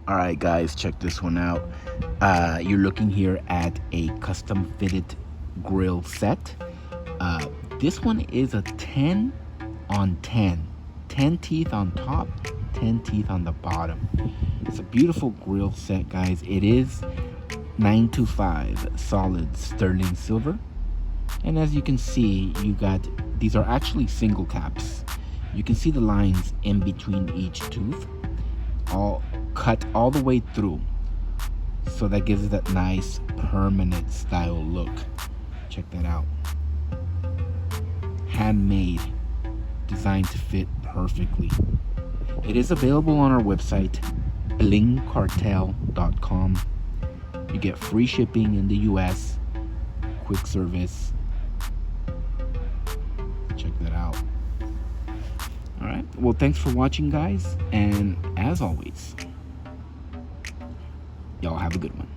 All right, guys, check this one out. You're looking here at a custom fitted grill set. This one is a 10 on 10. 10 teeth on top, 10 teeth on the bottom. It's a beautiful grill set, guys. It is 925 solid sterling silver. And as you can see, these are actually single caps. You can see the lines in between each tooth, all cut all the way through. So that gives it that nice permanent style look. Check that out. Handmade, designed to fit perfectly. It is available on our website, blingcartel.com. You get free shipping in the US, quick service. Check that out. All right, well, thanks for watching, guys, and as always, y'all have a good one.